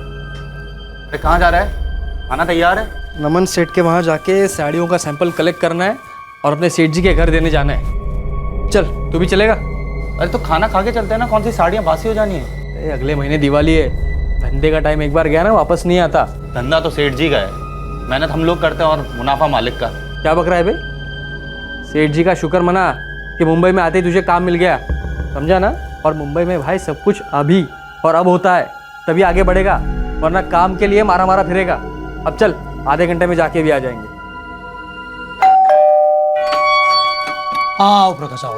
कहाँ जा रहा है? खाना तैयार है? नमन सेठ के वहाँ जाके साड़ियों का सैंपल कलेक्ट करना है और अपने सेठ जी के घर देने जाना है। चल तू भी चलेगा? अरे तो खाना खा के चलते हैं ना, कौन सी साड़ियाँ बासी हो जानी है। अरे अगले महीने दिवाली है, धंधे का टाइम एक बार गया ना वापस नहीं आता। धंधा तो सेठ जी का है, मेहनत हम लोग करते हैं और मुनाफा मालिक का। क्या बक रहा है बे? सेठ जी का शुक्र मना कि मुंबई में आते ही तुझे काम मिल गया, समझा ना? और मुंबई में भाई सब कुछ अभी और अब होता है, तभी आगे बढ़ेगा, वरना काम के लिए मारा मारा फिरेगा। अब चल, आधे घंटे में जाके भी आ जाएंगे। आओ प्रकाश आओ।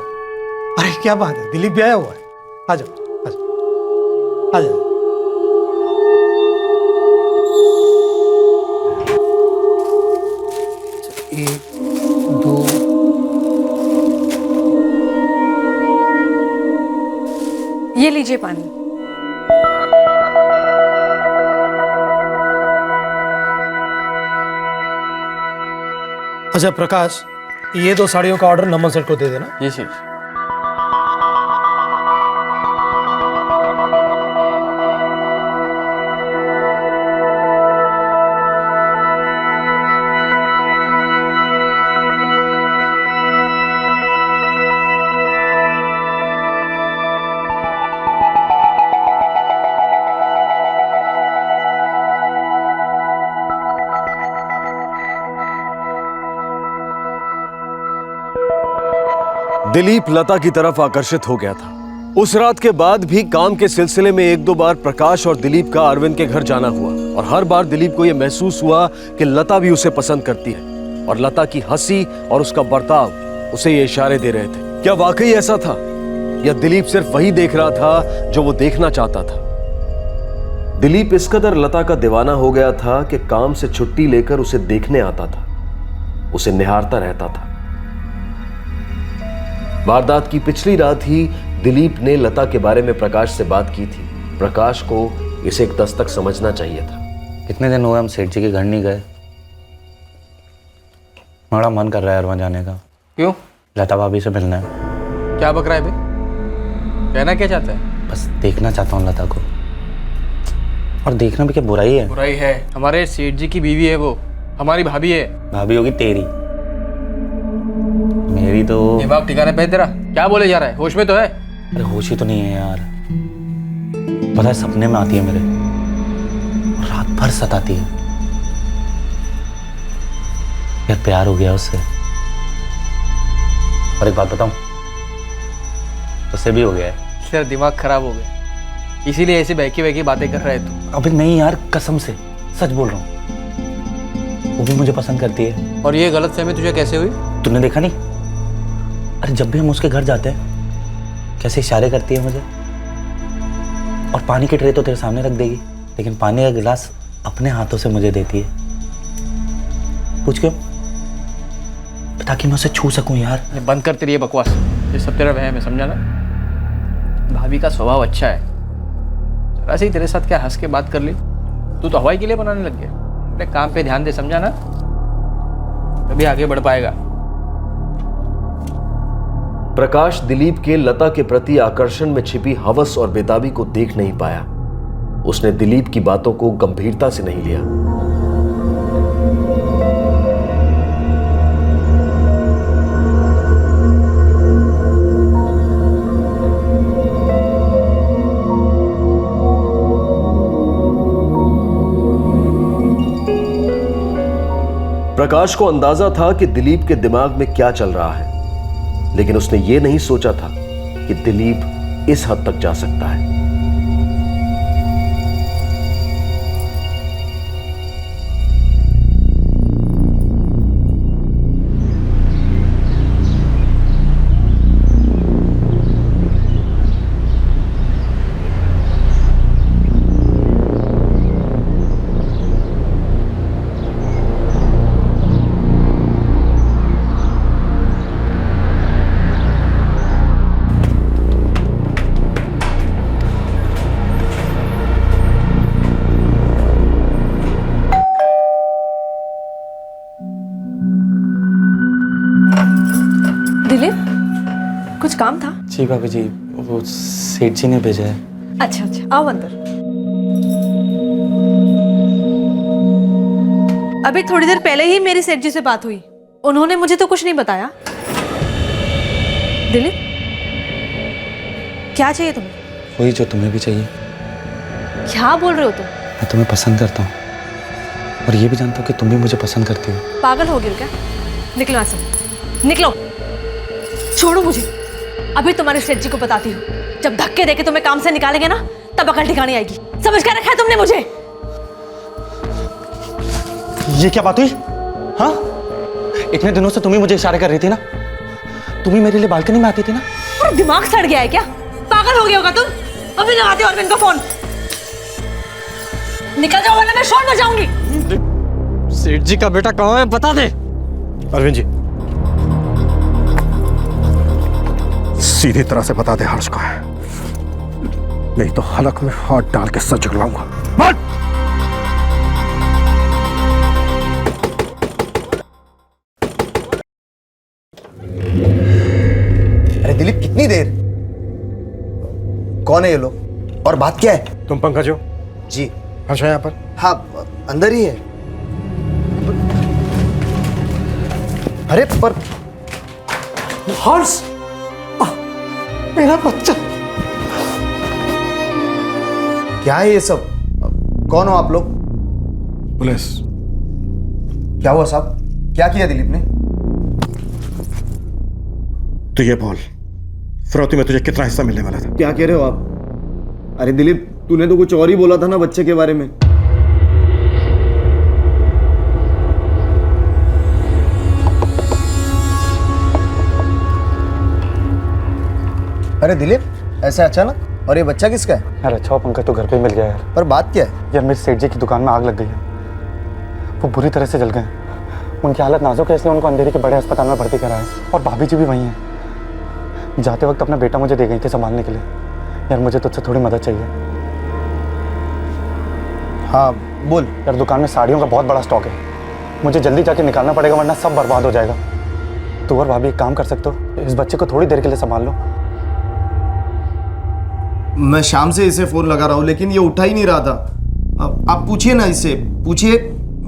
अरे क्या बात है, दिलीप भी आया हुआ है। आ जाओ आ जाओ आ जाओ। एक दो ये लीजिए पानी। अच्छा प्रकाश, ये 2 साड़ियों का ऑर्डर नमन सर को दे देना। ये सेठ। दिलीप लता की तरफ आकर्षित हो गया था। उस रात के बाद भी काम के सिलसिले में 1-2 बार प्रकाश और दिलीप का अरविंद के घर जाना हुआ, और हर बार दिलीप को यह महसूस हुआ कि लता भी उसे पसंद करती है, और लता की हंसी और उसका बर्ताव उसे ये इशारे दे रहे थे। क्या वाकई ऐसा था, या दिलीप सिर्फ वही देख रहा था जो वो देखना चाहता था? दिलीप इस कदर लता का दीवाना हो गया था कि काम से छुट्टी लेकर उसे देखने आता था, उसे निहारता रहता था। वारदात की पिछली रात ही दिलीप ने लता के बारे में प्रकाश से बात की थी। प्रकाश को इसे एक दस्तक समझना चाहिए था। कितने दिन हुए हम सेठ जी के घर नहीं गए, बड़ा मन कर रहा है वहाँ जाने का। क्यों? लता भाभी से मिलना है। क्या बक रहा है बे? कहना क्या चाहता है? बस देखना चाहता हूँ लता को, और देखना भी क्या बुराई है? बुराई है, हमारे सेठ जी की बीवी है वो, हमारी भाभी है। भाभी होगी तेरी, मेरी तो। दिमाग ठिकाने पे तेरा? क्या बोले जा रहा है, होश में तो है? अरे होश ही तो नहीं है यार, पता है सपने में आती है मेरे, और रात भर सताती है। यार प्यार हो गया उससे, और एक बात बताऊं, उससे भी हो गया है। तेरा दिमाग खराब हो गया, इसीलिए ऐसी बहकी बहकी बातें कर रहा है तू। अबे नहीं यार, कसम से सच बोल रहा हूँ, वो भी मुझे पसंद करती है। और ये गलतफहमी तुझे कैसे हुई? तूने देखा नहीं? अरे जब भी हम उसके घर जाते हैं कैसे इशारे करती है मुझे, और पानी की ट्रे तो तेरे सामने रख देगी, लेकिन पानी का गिलास अपने हाथों से मुझे देती है। पूछ क्यों? ताकि मैं उसे छू सकूं यार। ये बंद कर तेरी ये बकवास, ये सब तेरा वहम है, समझा ना? भाभी का स्वभाव अच्छा है, जरा से ही तेरे साथ क्या हंस के बात कर ली, तू तो हवाई के लिए बनाने लग गया। अपने काम पे ध्यान दे, समझा ना? तभी आगे बढ़ पाएगा। प्रकाश दिलीप के लता के प्रति आकर्षण में छिपी हवस और बेताबी को देख नहीं पाया। उसने दिलीप की बातों को गंभीरता से नहीं लिया। प्रकाश को अंदाजा था कि दिलीप के दिमाग में क्या चल रहा है, लेकिन उसने यह नहीं सोचा था कि दिलीप इस हद तक जा सकता है। कुछ काम था? जी भाभी जी, वो सेठ जी ने भेजा है। अच्छा अच्छा, आओ अंदर। अभी थोड़ी देर पहले ही मेरी सेठ जी से बात हुई, उन्होंने मुझे तो कुछ नहीं बताया। दिलीप, क्या चाहिए तुम्हें? वही जो तुम्हें भी चाहिए। क्या बोल रहे हो तुम? मैं तुम्हें पसंद करता हूँ और ये भी जानता हूँ कि तुम भी मुझे पसंद करती हो। पागल हो गए हो क्या? निकलो यहाँ से, निकलो, छोड़ो मुझे। अभी तुम्हारे सेठ जी को बताती हूँ, जब धक्के देके तुम्हें काम से निकालेंगे ना, तब अकल ठिकाने आएगी। समझ कर रखा है तुमने मुझे? ये क्या बात हुई? हाँ, इतने दिनों से तुम ही मुझे इशारे कर रही थी ना, तुम ही मेरे लिए बालकनी में आती थी ना। और दिमाग सड़ गया है क्या? पागल हो गया होगा तुम। अभी लगाते हो अरविंद को फोन। निकल जाओ वरना मैं शोर मचाऊंगी। सेठ जी का बेटा कहाँ है, बता दे। अरविंद जी, सीधी तरह से बता दे हर्ष का है, नहीं तो हलक में हाथ डाल के सर झुकलाऊंगा। अरे दिलीप, कितनी देर? कौन है ये लोग और बात क्या है? तुम पंकज हो? जी। हर्ष है यहाँ पर? हाँ, अंदर ही है। अरे पर हर्ष, मेरा बच्चा। क्या है ये सब? कौन हो आप लोग? पुलिस। क्या हुआ साहब? क्या किया दिलीप ने? तो ये बोल, फिरौती में तुझे कितना हिस्सा मिलने वाला था? क्या कह रहे हो आप? अरे दिलीप, तूने तो कुछ और ही बोला था ना बच्चे के बारे में। अरे दिलीप, ऐसे अचानक? और ये बच्चा किसका है? यार अच्छा पंकज तो घर पे मिल गया यार। पर बात क्या है? यार मेरे सेठ जी की दुकान में आग लग गई है, वो बुरी तरह से जल गए। उनकी हालत नाजुक है, इसलिए उनको अंधेरी के बड़े अस्पताल में भर्ती कराया है। और भाभी जी भी वहीं हैं। जाते वक्त अपना बेटा मुझे दे गई थी संभालने के लिए। यार मुझे तुझसे थोड़ी मदद चाहिए। हाँ बोल। यार दुकान में साड़ियों का बहुत बड़ा स्टॉक है, मुझे जल्दी जाके निकालना पड़ेगा वरना सब बर्बाद हो जाएगा। तू और भाभी एक काम कर सकते हो, इस बच्चे को थोड़ी देर के लिए संभाल लो। मैं शाम से इसे फोन लगा रहा हूँ लेकिन ये उठा ही नहीं रहा था। आप पूछिए ना इससे, पूछिए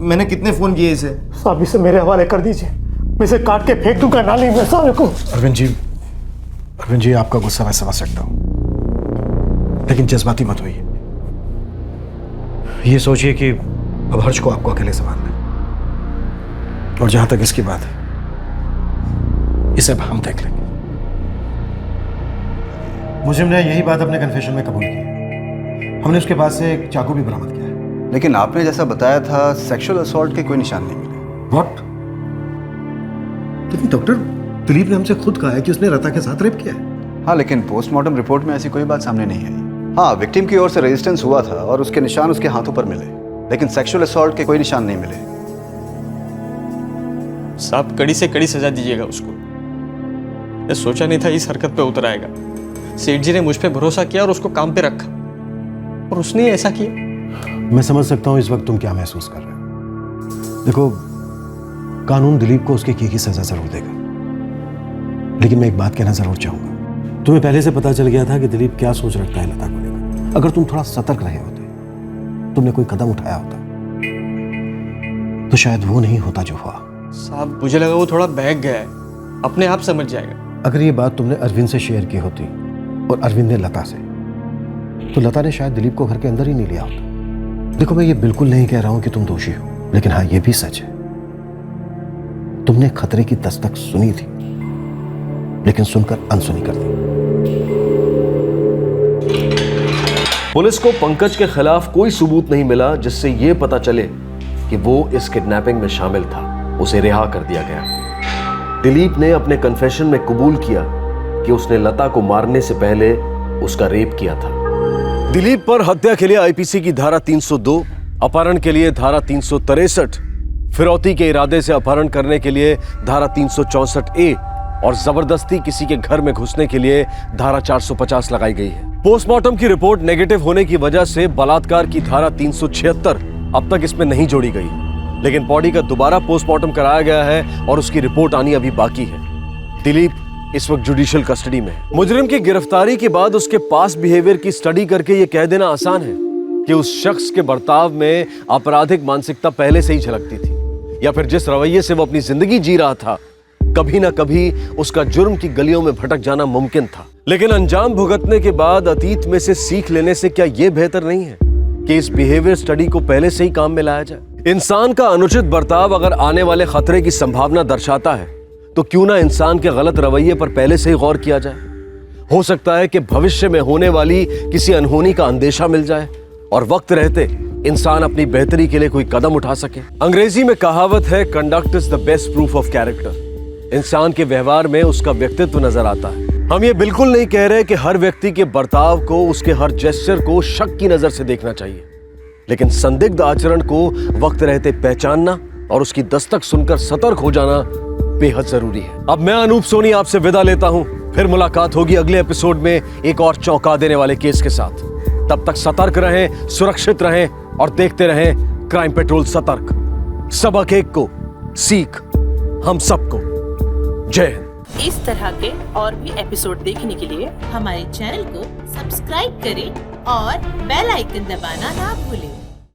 मैंने कितने फोन किए इसे। साहब इसे मेरे हवाले कर दीजिए, मैं इसे काट के फेंक दूंगा नाली में साले को। अरविंद जी आपका गुस्सा मैं समझ सकता हूँ, लेकिन जज्बाती मत होइए। ये सोचिए कि अब हर्ष को आपको अकेले संभालना है, और जहां तक इसकी बात है, इसे अब हम देख लेंगे। मुझे ने यही बात अपने कन्फेशन में कबूल की। हमने उसके पास से एक चाकू भी बरामद किया है। लेकिन आपने जैसा बताया था सेक्सुअल असॉल्ट के कोई निशान नहीं मिले। व्हाट? लेकिन डॉक्टर, दिलीप ने हमसे खुद कहा है कि उसने लता के साथ रेप किया है। हाँ, लेकिन पोस्टमार्टम रिपोर्ट में ऐसी कोई बात सामने नहीं आई। हाँ, विक्टिम की ओर से रेजिस्टेंस हुआ था और उसके निशान उसके हाथों पर मिले, लेकिन सेक्सुअल असॉल्ट के कोई निशान नहीं मिले। साहब कड़ी से कड़ी सजा दीजिएगा उसको। मैं सोचा नहीं था इस हरकत पे उतर आएगा। सेठ जी ने मुझ पे भरोसा किया और उसको काम पे रखा, और उसने ऐसा किया। मैं समझ सकता हूं इस वक्त तुम क्या महसूस कर रहे हो। देखो, कानून दिलीप को उसके की सजा जरूर देगा, लेकिन मैं एक बात कहना जरूर चाहूंगा। तुम्हें पहले से पता चल गया था कि दिलीप क्या सोच रखता है लता को लेकर। अगर तुम थोड़ा सतर्क रहे होते, तुमने कोई कदम उठाया होता, तो शायद वो नहीं होता जो हुआ। साहब मुझे लगा वो थोड़ा बहक गया है, अपने आप समझ जाएगा। अगर ये बात तुमने अरविंद से शेयर की होती और अरविंद ने लता से, तो लता ने शायद दिलीप को घर के अंदर ही नहीं लिया होता। देखो, मैं ये बिल्कुल नहीं कह रहा हूं कि तुम दोषी हो, लेकिन हाँ, ये भी सच है, तुमने खतरे की दस्तक सुनी थी, लेकिन सुनकर अनसुनी कर दी। पुलिस को पंकज के खिलाफ कोई सबूत नहीं मिला जिससे यह पता चले कि वो इस किडनैपिंग में शामिल था। उसे रिहा कर दिया गया। दिलीप ने अपने कन्फेशन में कबूल किया कि उसने लता को मारने से पहले उसका रेप किया था। दिलीप पर हत्या के लिए आईपीसी की धारा 302, अपहरण के लिए धारा 363, फिरौती के इरादे से अपहरण करने के लिए धारा 364A और जबरदस्ती किसी के घर में घुसने के लिए धारा 450 लगाई गई है। पोस्टमार्टम की रिपोर्ट नेगेटिव होने की वजह से बलात्कार की धारा 376 अब तक इसमें नहीं जोड़ी गई, लेकिन बॉडी का दोबारा पोस्टमार्टम कराया गया है और उसकी रिपोर्ट आनी अभी बाकी है। दिलीप इस वक्त जुडिशियल कस्टडी में है। मुजरिम की गिरफ्तारी के बाद उसके पास बिहेवियर की स्टडी करके यह कह देना आसान है कि उस शख्स के बर्ताव में आपराधिक मानसिकता पहले से ही झलकती थी, या फिर जिस रवैये से वो अपनी जिंदगी जी रहा था, कभी ना कभी उसका जुर्म की गलियों में भटक जाना मुमकिन था। लेकिन अंजाम भुगतने के बाद अतीत में से सीख लेने से क्या यह बेहतर नहीं है कि इस बिहेवियर स्टडी को पहले से ही काम में लाया जाए? इंसान का अनुचित बर्ताव अगर आने वाले खतरे की संभावना दर्शाता है, तो क्यों ना इंसान के गलत रवैये पर पहले से ही गौर किया जाए। हो सकता है कि भविष्य में होने वाली किसी अनहोनी का अंदेशा मिल जाए और वक्त रहते इंसान अपनी बेहतरी के लिए कोई कदम उठा सके। अंग्रेजी में कहावत है, conduct is the best proof of character. इंसान के व्यवहार में उसका व्यक्तित्व नजर आता है। हम ये बिल्कुल नहीं कह रहे कि हर व्यक्ति के बर्ताव को, उसके हर जेस्चर को शक की नजर से देखना चाहिए, लेकिन संदिग्ध आचरण को वक्त रहते पहचानना और उसकी दस्तक सुनकर सतर्क हो जाना बेहद जरूरी है। अब मैं अनूप सोनी आपसे विदा लेता हूं। फिर मुलाकात होगी अगले एपिसोड में एक और चौंका देने वाले केस के साथ। तब तक सतर्क रहें, सुरक्षित रहें और देखते रहें क्राइम पेट्रोल सतर्क। सबक एक को सीख हम सबको। जय हिंद। इस तरह के और भी एपिसोड देखने के लिए हमारे चैनल को सब्सक्राइब करें और बेल आइकन दबाना ना भूलें।